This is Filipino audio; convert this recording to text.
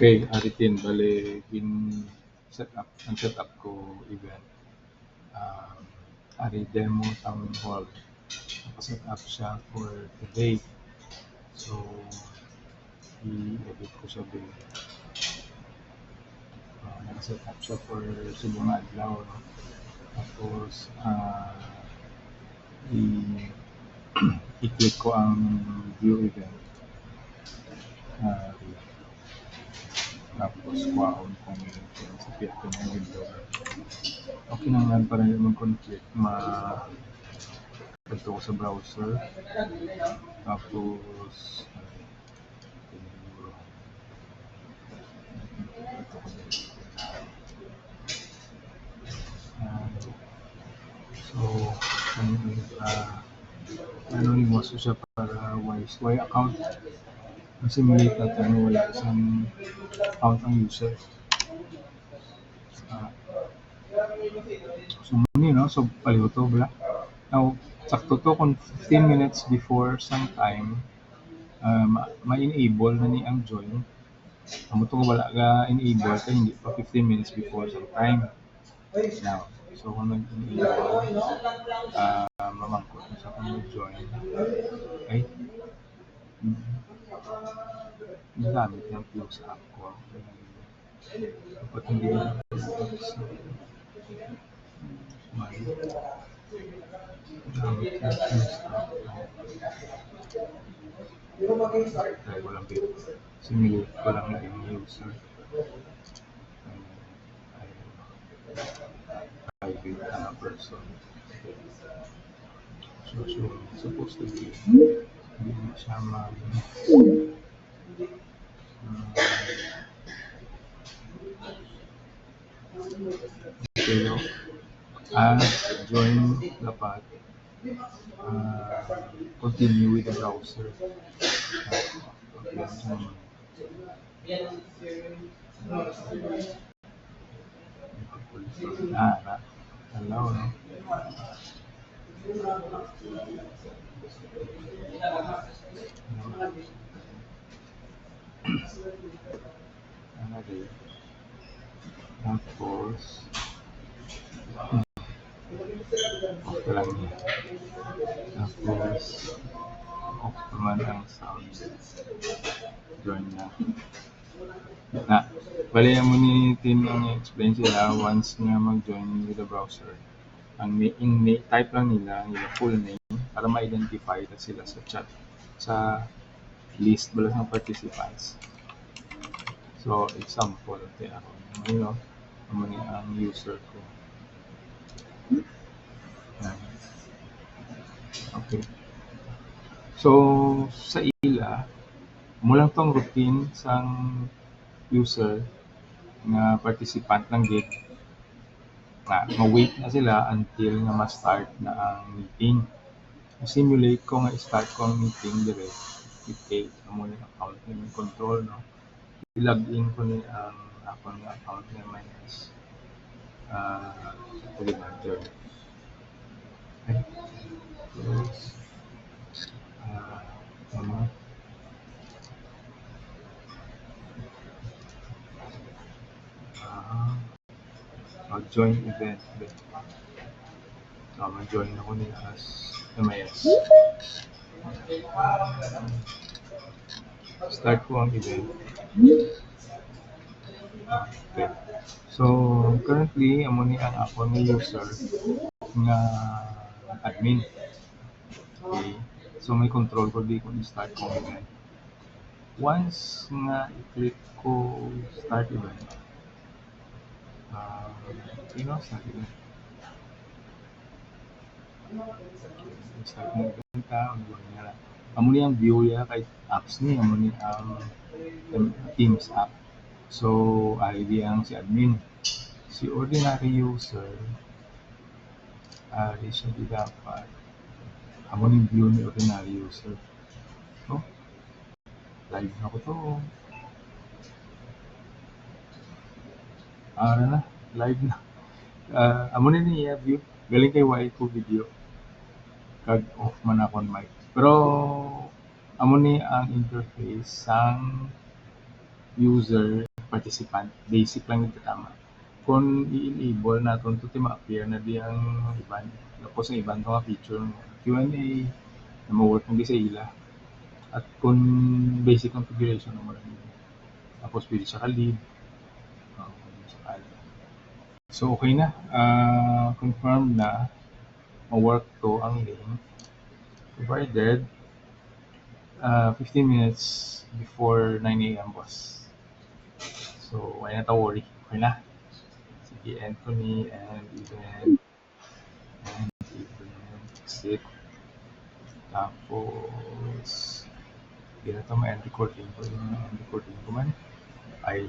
Okay, aritin bale ang setup ko event. Ari demo town hall. Naka-set up siya for today. So, i-edit ko siya din. Naka-set up siya for subong adlaw. No? Tapos, i-click ko ang view event. Tapos, kuhaon kung sa piyak ko ng window. Okay na yan para mag-conflict. Ito ko sa browser. Tapos, so, anonymous siya para Y account. Simulate natin wala isang account ang user. So, muni, no? So, palihoto bala. Now, sakto to kung 15 minutes before some time, ma-enable na ni ang join. Amo to wala ka enable kay hindi pa 15 minutes before some time. Now, so kung nag-enable, mamangkot na sa kung mag-join. Okay? Nagamit yung close app ko. Dapat hindi na gamit yung close app ko. Try ko lang dito. Simulate ko lang na yung user. Private na person. So, supposed to be hindi na siya okay, no? Join dapat continue with the browser. Allow, no? Tapos okay lang niya. Tapos off naman ang sound. Join na. Bali mo ni Tim ang explain sila once nga mag-join with the browser. Ang type lang nila yung full name para ma-identify na sila sa chat sa list bala ng participants. So, example, ako ang user ko. Okay. So, sa ila, mo lang tong routine sang user nga participant ng gig nga ma-wait na sila until nga ma-start na ang meeting. Simulate ko nga start ko ang meeting direct. I-take mo yung account ng control, no? I-login ko ni ang akong account ng minus manager. Okay. Join event. So, mag-join ako nila as MIS. Start ko ang event. Okay. So, currently, amo ni ang ako ni user nga admin. Okay. So, may control ko di kung i-start ko ang event. Once nga i-click ko start event, start event. Start mo event ka, amo ni ang view ya kay apps ni, amo ni ang Teams app. So, ID ang si admin. Si ordinary user, siya di dapat. Amo ni view ni ordinary user. So, live na ko to. Live na. Amo ni niya view. Galing kay Y ko video. Kag off man ako mic. Pero, amo ni ang interface sang user participant. Basic lang yung tama. Kung i-enable natin ito, ma-appear na di ang iban. Tapos ang iban mga feature ng Q&A na ma-work ng di sa ila. At kung basic configuration naman yun. Tapos pwede siya ka-lead. So okay na. Confirm na ma-work to ang link. Provided 15 minutes before 9 a.m. boss. So why not worry? Okay na. Sige, Anthony and event exit. Tapos hindi na ito ma-end recording ko. Yung end recording ko man ay